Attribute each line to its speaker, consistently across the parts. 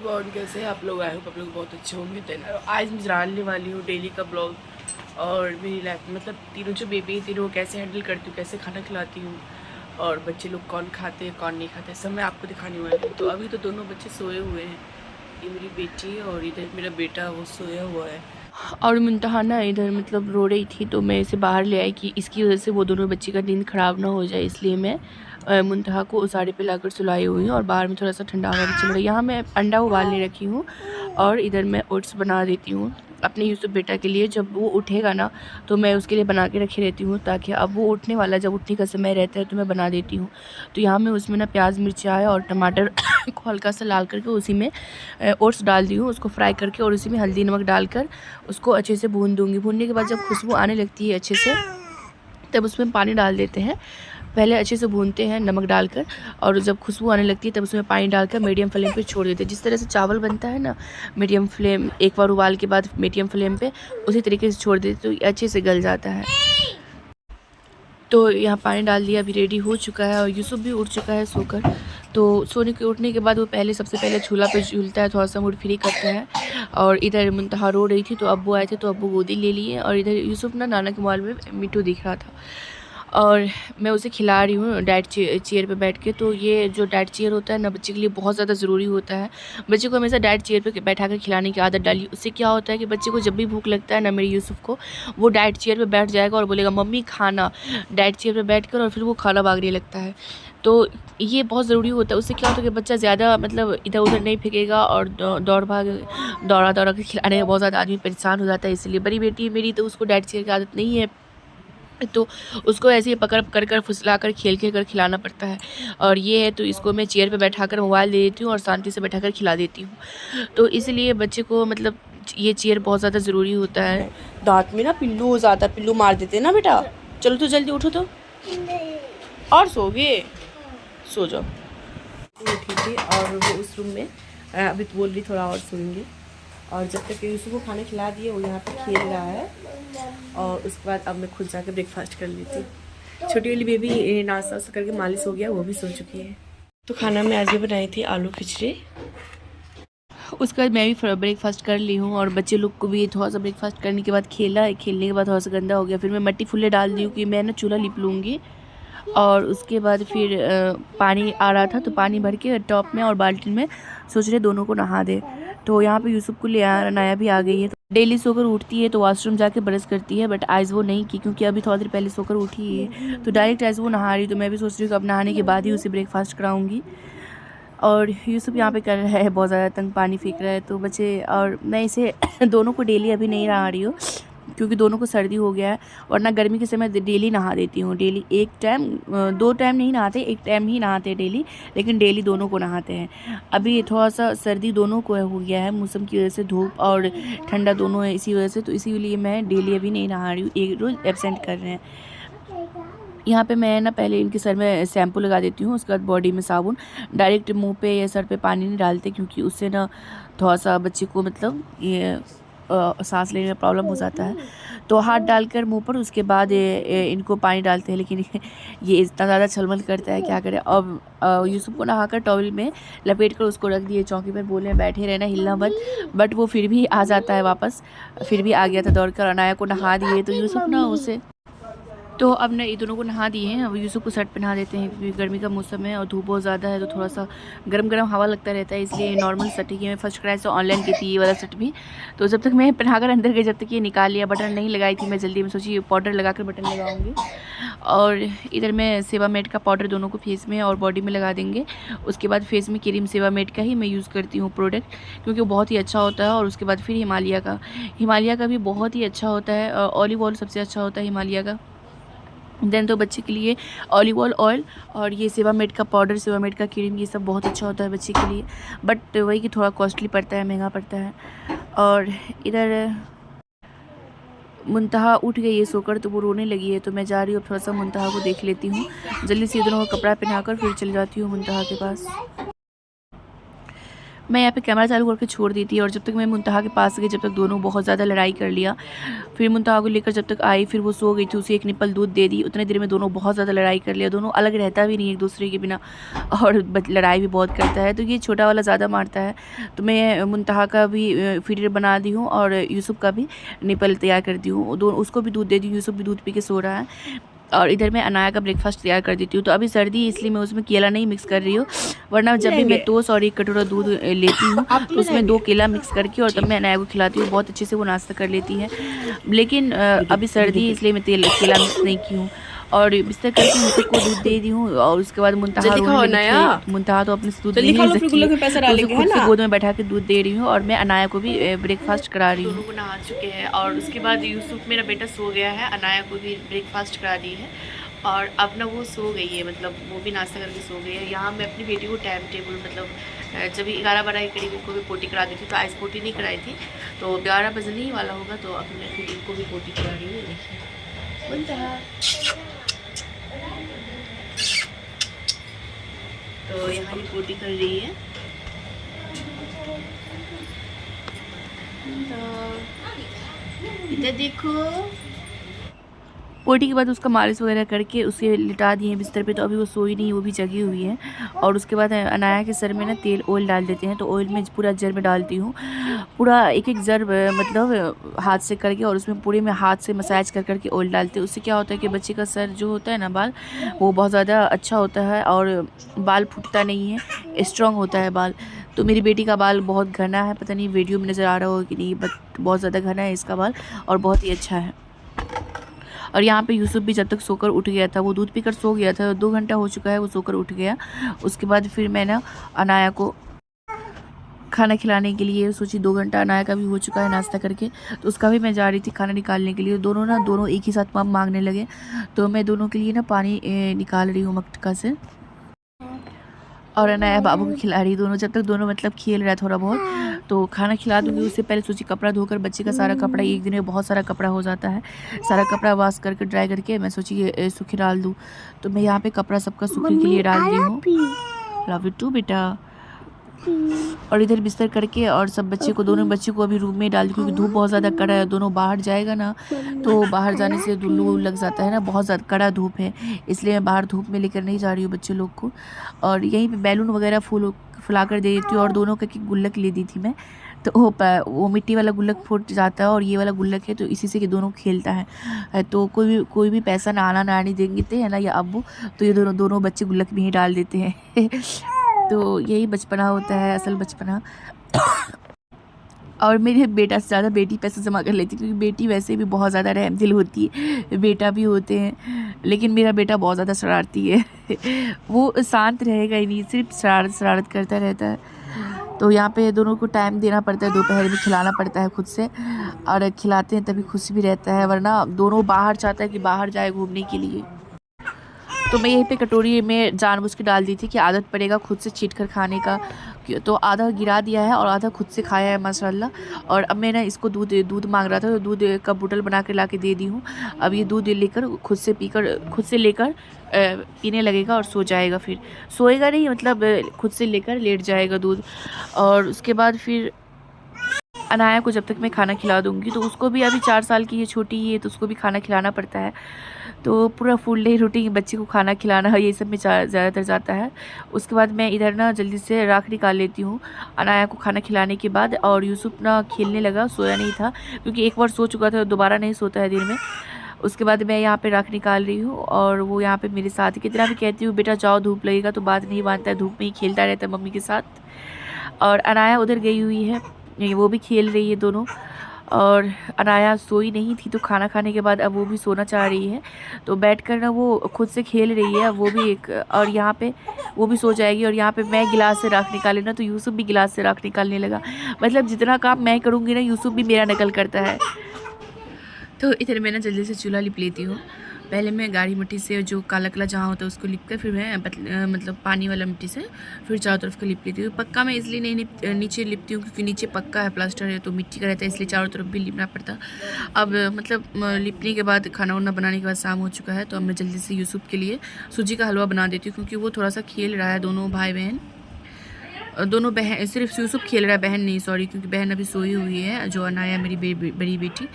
Speaker 1: Everyone, कैसे हैं आप लोग? आए होप आप लोग बहुत अच्छे होंगे। तो आज मैं जानने वाली हूँ डेली का ब्लॉग और मेरी लाइफ में मतलब तीनों जो बेबी है तीनों कैसे हैंडल करती हूँ, कैसे खाना खिलाती हूँ और बच्चे लोग कौन खाते हैं कौन नहीं खाते, सब मैं आपको दिखाने वाली हूँ। तो अभी तो दोनों बच्चे सोए हुए हैं, ये मेरी बेटी और इधर मेरा बेटा वो सोया हुआ है। और मुंतहा ना इधर मतलब रो रही थी तो मैं इसे बाहर ले आई कि इसकी वजह से वो दोनों बच्ची का नींद ख़राब ना हो जाए, इसलिए मैं मुंतहा को उसारे पे लाकर सुलाई हुई हूँ और बाहर में थोड़ा सा ठंडा हवा भी चल रहा है। यहाँ मैं अंडा उबालने रखी हूँ और इधर मैं ओट्स बना देती हूँ अपने यूसुफ बेटा के लिए। जब वो उठेगा ना तो मैं उसके लिए बना के रखी रहती हूँ, ताकि अब वो उठने वाला जब उठने का समय रहता है तो मैं बना देती हूँ। तो यहाँ मैं उसमें ना प्याज मिर्चाई और टमाटर को हल्का सा लाल करके उसी में ओट्स डाल दी हूँ, उसको फ्राई करके और उसी में हल्दी नमक डालकर उसको अच्छे से भून दूँगी। भूनने के बाद जब खुशबू आने लगती है अच्छे से तब उसमें पानी डाल देते हैं। पहले अच्छे से भूनते हैं नमक डालकर और जब खुशबू आने लगती है तब उसमें पानी डालकर मीडियम फ्लेम पे छोड़ देते हैं। जिस तरह से चावल बनता है ना, मीडियम फ्लेम एक बार उबाल के बाद मीडियम फ्लेम पे उसी तरीके से छोड़ देते तो अच्छे से गल जाता है। तो यहाँ पानी डाल दिया, अभी रेडी हो चुका है और यूसुफ भी उठ चुका है सोकर। तो सोने के उठने के बाद वो सबसे पहले झूला पे झूलता है, थोड़ा सा मूड फ्री करता है। और इधर मुंतहा रो रही थी तो अब्बू आए थे तो अब्बू गोदी ले लिए और इधर यूसुफ ना नाना के मोबाइल में मिट्टू दिख रहा था और मैं उसे खिला रही हूँ डाइट चेयर पे बैठ के। तो ये जो डाइट चेयर होता है ना बच्चे के लिए बहुत ज़्यादा ज़रूरी होता है। बच्चे को हमेशा डाइट चेयर पे बैठा कर खिलाने की आदत डाली। उससे क्या होता है कि बच्चे को जब भी भूख लगता है ना, मेरे यूसुफ को, वो डाइट चेयर पे बैठ जाएगा और बोलेगा मम्मी खाना, डाइट चेयर पे बैठ कर, और फिर वो खाना मांगने लगता है। तो ये बहुत ज़रूरी होता है। उससे क्या होता है कि बच्चा ज़्यादा मतलब इधर उधर नहीं फेंकेगा और दौड़ा के खिलाने में बहुत ज़्यादा आदमी परेशान हो जाता है। इसलिए बड़ी बेटी मेरी तो उसको डाइट चेयर की आदत नहीं है, तो उसको ऐसे ही पकड़ कर फुसला कर खेल कर खिलाना पड़ता है। और ये है तो इसको मैं चेयर पे बैठाकर मोबाइल दे देती हूँ और शांति से बैठाकर खिला देती हूँ। तो इसलिए बच्चे को मतलब ये चेयर बहुत ज़्यादा ज़रूरी होता है। दांत में ना पिल्लू हो जाता है, पिल्लू मार देते हैं ना बेटा। चलो तो जल्दी उठो तो, और सोगे, सो जाओ। उठी थी और वो उस रूम में अभी तो बोल रही थोड़ा और सोएंगे। और जब तक यूसुफ को खाना खिला दिए वो यहाँ पे खेल रहा है और उसके बाद अब मैं खुद जाकर ब्रेकफास्ट कर लेती हूँ। छोटी वाली बेबी नाश्ता करके मालिश हो गया, वो भी सो चुकी है। तो खाना में आज ये बनाई थी आलू खिचड़ी। उसके बाद मैं भी ब्रेकफास्ट कर ली हूँ और बच्चे लोग को भी थोड़ा सा ब्रेकफास्ट करने के बाद खेलने के बाद थोड़ा सा गंदा हो गया। फिर मैं मट्टी फुल्ले डाल दी हूँ कि मैं ना चूल्हा लिप लूँगी। और उसके बाद फिर पानी आ रहा था तो पानी भर के टॉप में और बाल्टी में सोच रहे दोनों को नहा दे। तो यहाँ पे यूसुफ को ले आया, नया भी आ गई है। तो डेली सोकर उठती है तो वॉशरूम जाके ब्रश करती है, बट आज वो नहीं की क्योंकि अभी थोड़ा देर पहले सोकर उठी है तो डायरेक्ट आज वो नहा रही। तो मैं भी सोच रही हूँ कि अब नहाने के बाद ही उसे ब्रेकफास्ट कराऊंगी। और यूसुफ यहाँ पे कर रहा है बहुत ज़्यादा तंग, पानी फेंक रहा है। तो बच्चे और मैं इसे दोनों को डेली अभी नहीं नहा रही हूँ क्योंकि दोनों को सर्दी हो गया है। और ना गर्मी के समय डेली नहा देती हूँ, डेली एक टाइम, 2 टाइम नहीं नहाते, एक टाइम ही नहाते डेली, लेकिन डेली दोनों को नहाते हैं। अभी थोड़ा सा सर्दी दोनों को हो गया है, मौसम की वजह से, धूप और ठंडा दोनों है इसी वजह से। तो इसीलिए मैं डेली अभी नहीं नहा रही हूँ, एक रोज़ एब्सेंट कर रहे हैं। यहाँ पे मैं ना पहले इनके सर में शैम्पू लगा देती हूँ, उसके बाद बॉडी में साबुन। डायरेक्ट मुंह पे या सर पे पानी नहीं डालते क्योंकि उससे ना थोड़ा सा बच्चे को मतलब ये सांस लेने में प्रॉब्लम हो जाता है। तो हाथ डालकर मुंह पर, उसके बाद इनको पानी डालते हैं। लेकिन ये इतना ज़्यादा छलमल करता है, क्या करें। अब यूसुफ को नहाकर टॉवल में लपेट कर उसको रख दिए चौकी पर, बोले बैठे रहना, हिलना मत। बट वो फिर भी आ जाता है वापस, फिर भी आ गया था दौड़ कर। अनाया को नहा दिए तो यूसुफ ना उसे, तो अब ना ये दोनों को नहा दिए हैं। अब यूसुफ को शर्ट पहना देते हैं क्योंकि गर्मी का मौसम है और धूप बहुत ज़्यादा है तो थोड़ा सा गरम हवा लगता रहता है, इसलिए नॉर्मल शर्ट ही मैं फर्स्ट क्राई से ऑनलाइन की थी ये वाला शर्ट भी। तो जब तक मैं पहनाकर अंदर गई, जब तक ये निकाल लिया, बटन नहीं लगाई थी मैं जल्दी में, सोची पाउडर लगाकर बटन लगाऊंगी। और इधर मैं सेवामेड का पाउडर दोनों को फेस में और बॉडी में लगा देंगे। उसके बाद फेस में क्रीम सेवामेड का ही मैं यूज़ करती हूँ प्रोडक्ट, क्योंकि वो बहुत ही अच्छा होता है। और उसके बाद फिर हिमालय का भी बहुत ही अच्छा होता है, ऑलिव ऑयल सबसे अच्छा होता है हिमालय का। देन तो बच्चे के लिए ऑलिव ऑयल और ये सेवामेड का पाउडर, सेवामेड का क्रीम, ये सब बहुत अच्छा होता है बच्चे के लिए। बट वही कि थोड़ा कॉस्टली पड़ता है, महंगा पड़ता है। और इधर मुंतहा उठ गई है सोकर तो वो रोने लगी है, तो मैं जा रही हूँ थोड़ा सा मुंतहा को देख लेती हूँ। जल्दी से दोनों को कपड़ा पहनाकर फिर चली जाती हूँ मुंतहा के पास।
Speaker 2: मैं यहाँ पे कैमरा चालू करके छोड़ दी थी और जब तक मैं मुंतहा के पास गई, जब तक दोनों बहुत ज़्यादा लड़ाई कर लिया। फिर मुंतहा को लेकर जब तक आई, फिर वो सो गई थी, उसे एक निप्पल दूध दे दी। उतने देर में दोनों बहुत ज़्यादा लड़ाई कर लिया। दोनों अलग रहता भी नहीं एक दूसरे के बिना, और लड़ाई भी बहुत करता है। तो ये छोटा वाला ज़्यादा मारता है। तो मैं मुंतहा का भी फीडर बना दी हूँ और यूसुफ का भी निप्पल तैयार कर दी हूँ। दोनों उसको भी दूध दे दी हूँ। यूसुफ भी दूध पी के सो रहा है। और इधर मैं अनाया का ब्रेकफास्ट तैयार कर देती हूँ। तो अभी सर्दी है इसलिए मैं उसमें केला नहीं मिक्स कर रही हूँ, वरना जब भी मैं टोस्ट और एक कटोरा दूध लेती हूँ तो उसमें 2 केला मिक्स करके और तब मैं अनाया को खिलाती हूँ। बहुत अच्छे से वो नाश्ता कर लेती है। लेकिन अभी सर्दी है इसलिए मैं केला मिक्स नहीं की हूँ। और बिस्तर करके यूसुफ को दूध दे दी हूँ। और उसके बाद मुंतहा रोने लगी। मुंतहा तो अपने से दूध नहीं ले सकती, तो खुद से गोद में बैठा के दूध दे रही हूँ। और मैं अनाया को भी ब्रेकफास्ट करा रही हूँ। दोनों को नहा चुके हैं और उसके बाद यूसुफ मेरा बेटा सो गया है। अनाया को भी ब्रेकफास्ट करा दी है और अब ना वो सो गई है, मतलब वो भी नाश्ता करके सो गई है। यहाँ मैं अपनी बेटी को टाइम टेबल मतलब जब 11-12 के करीब इनको भी पोटी करा दी थी, तो आज पोटी नहीं कराई थी, तो 11 बजने ही वाला होगा, तो अब मैं फिर इनको भी पोटी करा रही हूँ। देखिए मुंतहा, तो यहाँ ये पोटी कर रही है। इधर देखो। पोटी के बाद उसका मालिश वगैरह करके उसे लिटा दिए बिस्तर पे, तो अभी वो सोई नहीं, वो भी जगी हुई है। और उसके बाद अनाया के सर में ना तेल ऑयल डाल देते हैं, तो ऑयल में पूरा जर में डालती हूँ, पूरा एक जर मतलब हाथ से करके, और उसमें पूरे में हाथ से मसाज कर करके ऑयल डालते हैं। उससे क्या होता है कि बच्चे का सर जो होता है ना, बाल, वो बहुत ज़्यादा अच्छा होता है और बाल फूटता नहीं है, स्ट्रॉन्ग होता है बाल। तो मेरी बेटी का बाल बहुत घना है, पता नहीं वीडियो में नज़र आ रहा हो कि नहीं, बट बहुत ज़्यादा घना है इसका बाल और बहुत ही अच्छा है। और यहाँ पे यूसुफ भी जब तक सोकर उठ गया था, वो दूध पीकर सो गया था, 2 घंटा हो चुका है वो सोकर उठ गया। उसके बाद फिर मैं ना अनाया को खाना खिलाने के लिए सोची, 2 घंटा अनाया का भी हो चुका है नाश्ता करके, तो उसका भी मैं जा रही थी खाना निकालने के लिए। दोनों एक ही साथ मांगने लगे, तो मैं दोनों के लिए ना पानी निकाल रही हूँ मटका से, और अनाया बाबू को खिला रही। दोनों जब तक दोनों मतलब खेल रहा है थोड़ा बहुत, तो खाना खिला दूँगी। उससे पहले सोची कपड़ा धोकर, बच्चे का सारा कपड़ा एक दिन में बहुत सारा कपड़ा हो जाता है, सारा कपड़ा वॉश करके ड्राई करके मैं सोची सूखी डाल दूँ। तो मैं यहाँ पे कपड़ा सबका सूखने के लिए डाल दी हूँ। लव यू टू बेटा। और इधर बिस्तर करके और सब दोनों बच्चे को अभी रूम में डाल दी, क्योंकि धूप बहुत ज़्यादा कड़ा है। दोनों बाहर जाएगा ना, तो बाहर जाने से लू लग जाता है ना, बहुत ज़्यादा कड़ा धूप है, इसलिए मैं बाहर धूप में लेकर नहीं जा रही हूँ बच्चे लोग को। और यहीं पे बैलून वगैरह फुला कर दे देती हूँ। और दोनों का गुल्लक ले दी थी मैं, तो वो मिट्टी वाला गुल्लक फूट जाता है और ये वाला गुल्लक है, तो इसी से कि दोनों खेलता है। तो कोई भी पैसा ना आनी देंगे थे है ना, या अब्बू, तो ये दोनों बच्चे गुल्लक में ही डाल देते हैं। तो यही बचपना होता है, असल बचपना। और मेरे बेटा से ज़्यादा बेटी पैसे जमा कर लेती है, क्योंकि बेटी वैसे भी बहुत ज़्यादा रहमदिल होती है, बेटा भी होते हैं, लेकिन मेरा बेटा बहुत ज़्यादा शरारती है। वो शांत रहेगा ही नहीं, सिर्फ शरारत करता रहता है। तो यहाँ पे दोनों को टाइम देना पड़ता है, दोपहर में खिलाना पड़ता है खुद से, और खिलाते हैं तभी खुश भी रहता है, वरना दोनों बाहर चाहता है कि बाहर जाए घूमने के लिए। तो मैं यहीं पे कटोरी में जानबूझ के डाल दी थी कि आदत पड़ेगा खुद से छीट कर खाने का, तो आधा गिरा दिया है और आधा खुद से खाया है माशाल्लाह। और अब मैं ना इसको दूध मांग रहा था, तो दूध का बोतल बना कर ला के दे दी हूँ। अब ये दूध लेकर खुद से लेकर पीने लगेगा और सो जाएगा। फिर सोएगा नहीं, मतलब खुद से लेकर लेट जाएगा दूध। और उसके बाद फिर अनाया को जब तक मैं खाना खिला दूँगी, तो उसको भी अभी 4 साल की है, छोटी ही है, तो उसको भी खाना खिलाना पड़ता है। तो पूरा फुल डे रूटीन बच्चे को खाना खिलाना ये सब में ज़्यादातर जाता है। उसके बाद मैं इधर ना जल्दी से राख निकाल लेती हूँ अनाया को खाना खिलाने के बाद। और यूसुफ ना खेलने लगा, सोया नहीं था, क्योंकि एक बार सो चुका था, दोबारा नहीं सोता है दिन में। उसके बाद मैं यहाँ पे राख निकाल रही हूँ और वो यहाँ पे मेरे साथ, कितना भी कहती हूँ बेटा जाओ धूप लगेगा, तो बात नहीं मानता है, धूप में ही खेलता रहता है मम्मी के साथ। और अनाया उधर गई हुई है, वो भी खेल रही है दोनों। और अनाया सोई नहीं थी, तो खाना खाने के बाद अब वो भी सोना चाह रही है, तो बैठकर ना वो खुद से खेल रही है वो भी एक। और यहाँ पे वो भी सो जाएगी। और यहाँ पे मैं गिलास से राख निकाले ना, तो यूसुफ भी गिलास से राख निकालने लगा। मतलब जितना काम मैं करूँगी ना, यूसुफ भी मेरा नकल करता है। तो इधर मैं ना जल्दी से चूल्हा लिप लेती हूँ। पहले मैं गाढ़ी मिट्टी से, जो काला काला जहाँ होता है उसको लिप कर, फिर मैं मतलब पानी वाला मिट्टी से फिर चारों तरफ को लिप लेती हूँ। पक्का मैं इसलिए नहीं नीचे लिपती हूँ, क्योंकि नीचे पक्का है, प्लास्टर है, तो मिट्टी का रहता है, इसलिए चारों तरफ भी लिपना पड़ता। अब मतलब लिपने के बाद, खाना वाना बनाने के बाद शाम हो चुका है, तो अब मैं जल्दी से यूसुफ के लिए सूजी का हलवा बना देती हूँ, क्योंकि वो थोड़ा सा खेल रहा है, दोनों भाई बहन। दोनों बहन, सिर्फ यूसुफ खेल रहा है, बहन नहीं, सॉरी, क्योंकि बहन अभी सोई हुई है, जो अनाया मेरी बड़ी बेटी।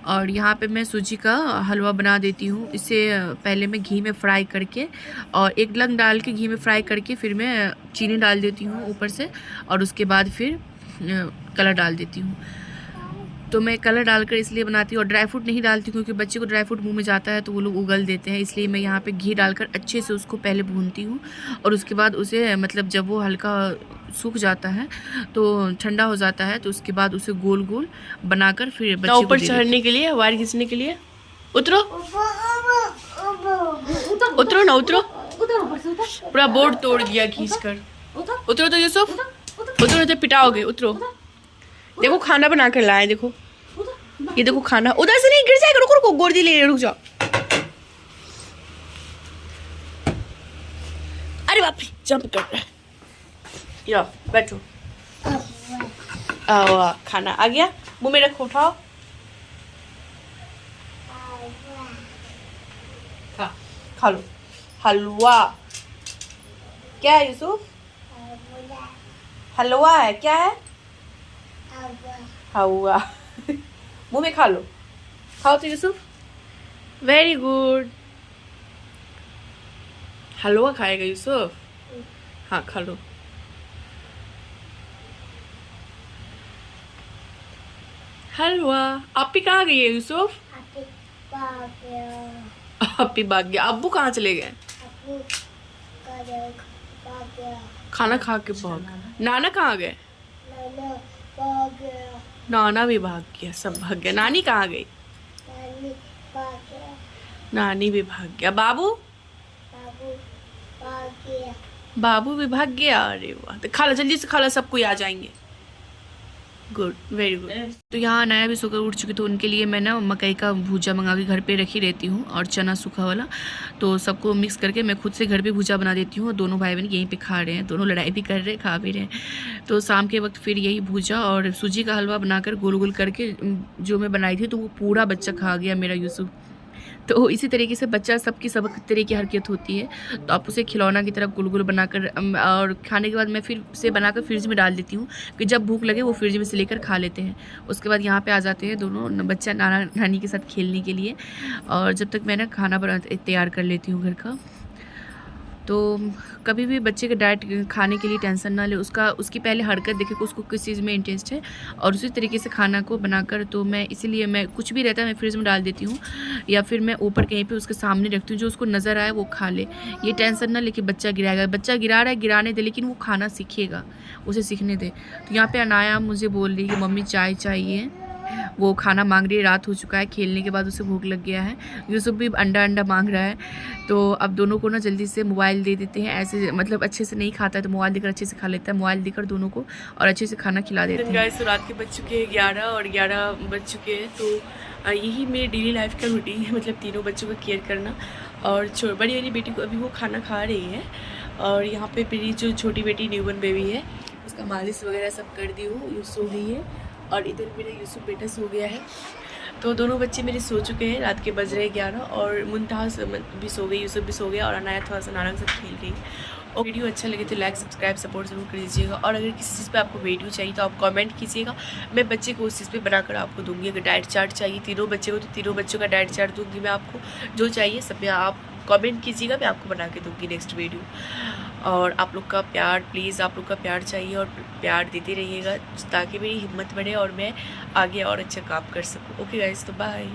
Speaker 2: और यहाँ पे मैं सूजी का हलवा बना देती हूँ। इसे पहले मैं घी में फ्राई करके और एक लंग डाल के घी में फ्राई करके फिर मैं चीनी डाल देती हूँ ऊपर से, और उसके बाद फिर कलर डाल देती हूँ। तो मैं कलर डालकर इसलिए बनाती हूँ, और ड्राई फ्रूट नहीं डालती क्योंकि बच्चे को ड्राई फ्रूट मुंह में जाता है तो वो लोग उगल देते हैं, इसलिए मैं यहाँ पे घी डालकर अच्छे से उसको पहले भूनती हूँ, और उसके बाद उसे मतलब जब वो हल्का सूख जाता है तो ठंडा हो जाता है, तो उसके बाद उसे गोल गोल बनाकर फिर बच्चे को
Speaker 1: ऊपर चढ़ने के लिए, वायर खींचने के लिए। उतरो उतरो ना, उतरो, पूरा बोर्ड तोड़ दिया खींच कर। उतरो तो यूसुफ, उतरो तो पिटाओगे, उतरो। देखो खाना बना कर लाए, देखो ये देखो खाना, उधर से नहीं गिर जाएगा, रुको रुको, गोदी ले, रुक जाओ। अरे बाप रे, जंप कर रहा है। या बैठो। आओ, खाना आ गया, मुंह में रखो, उठाओ। खा लो हलवा। क्या है यूसुफ? हलवा है, क्या है? हवा। मुंह में खा लो, खाओ तो यूसुफ, वेरी गुड। हलवा खाएगा यूसुफ? हाँ खा लो। हलवा। आप ही कहाँ गई है यूसुफ? अप्पी भाग गया। अब्बू कहाँ चले गए? खाना खा के भाग। नाना कहाँ गए? नाना भी भाग गया, सब भाग गया। नानी कहाँ गई? नानी भी भाग गया। बाबू? बाबू भी भाग गया। अरे वाह, तो खा लो जल्दी से, खा लो, सब कोई आ जाएंगे। Good, very good. तो यहाँ नया भी सोकर उठ चुकी, तो उनके लिए मैं ना मकई का भूजा मंगा के घर पे रखी रहती हूँ, और चना सूखा वाला, तो सबको मिक्स करके मैं खुद से घर पे भूजा बना देती हूँ। और दोनों भाई बहन यहीं पे खा रहे हैं, दोनों लड़ाई भी कर रहे हैं, खा भी रहे हैं। तो शाम के वक्त फिर यही भूजा और सूजी का हलवा बनाकर गोल गोल करके जो मैं बनाई थी, तो वो पूरा बच्चा खा गया मेरा यूसुफ। तो इसी तरीके से बच्चा सबकी सब तरह की हरकत होती है, तो आप उसे खिलौना की तरह गुल गुल बनाकर, और खाने के बाद मैं फिर से बनाकर फ्रिज में डाल देती हूँ कि जब भूख लगे वो फ्रिज में से लेकर खा लेते हैं। उसके बाद यहाँ पे आ जाते हैं दोनों बच्चा नाना नानी के साथ खेलने के लिए, और जब तक मैं ना खाना बना तैयार कर लेती हूँ घर का। तो कभी भी बच्चे का डाइट खाने के लिए टेंशन ना ले, उसकी पहले हरकत देखे कि उसको किस चीज़ में इंटरेस्ट है, और उसी तरीके से खाना को बनाकर, तो मैं इसीलिए मैं कुछ भी रहता है मैं फ्रिज में डाल देती हूँ, या फिर मैं ऊपर कहीं पे उसके सामने रखती हूँ, जो उसको नज़र आए वो खा ले। ये टेंशन ना लेके बच्चा गिराएगा, बच्चा गिरा रहा है गिराने दे, लेकिन वो खाना सीखेगा, उसे सीखने दे। तो यहाँ पर अनाया मुझे बोल रही है कि मम्मी चाय चाहिए, वो खाना मांग रही है, रात हो चुका है, खेलने के बाद उसे भूख लग गया है। यूसुफ भी अंडा मांग रहा है, तो अब दोनों को ना जल्दी से मोबाइल दे देते हैं। ऐसे मतलब अच्छे से नहीं खाता है तो मोबाइल देकर अच्छे से खा लेता है, मोबाइल देकर दोनों को और अच्छे से खाना खिला देते हैं। गाइस, तो रात के बज चुके हैं 11 और 11 बज चुके हैं, तो यही मेरी डेली लाइफ का रूटीन है, मतलब तीनों बच्चों का केयर करना। और बड़ी वाली बेटी को अभी वो खाना खा रही है, और यहाँ पे मेरी जो छोटी बेटी न्यूबॉर्न बेबी है उसका मालिश वगैरह सब कर दी हूँ, यूँ सो गई है, और इधर मेरा यूसुफ बेटा सो गया है। तो दोनों बच्चे मेरे सो चुके हैं, रात के बज रहे 11, और मुंतहा भी सो गई, यूसुफ भी सो गया, और अनाया थोड़ा सा नाना के साथ खेल रही है। और वीडियो अच्छा लगे तो लाइक सब्सक्राइब सपोर्ट जरूर कर दीजिएगा, और अगर किसी चीज़ पे आपको वीडियो चाहिए तो आप कमेंट कीजिएगा, मैं बच्चे को उस चीज़ पे बनाकर आपको दूंगी। अगर डाइट चार्ट चाहिए तीनों बच्चे को तो तीनों बच्चों का डाइट चार्ट दूंगी मैं आपको, जो चाहिए सब में आप कमेंट कीजिएगा, मैं आपको बना के दूंगी नेक्स्ट वीडियो। और आप लोग का प्यार, प्लीज़ आप लोग का प्यार चाहिए, और प्यार देते रहिएगा ताकि मेरी हिम्मत बढ़े और मैं आगे और अच्छा काम कर सकूँ। ओके गाइस, तो बाय।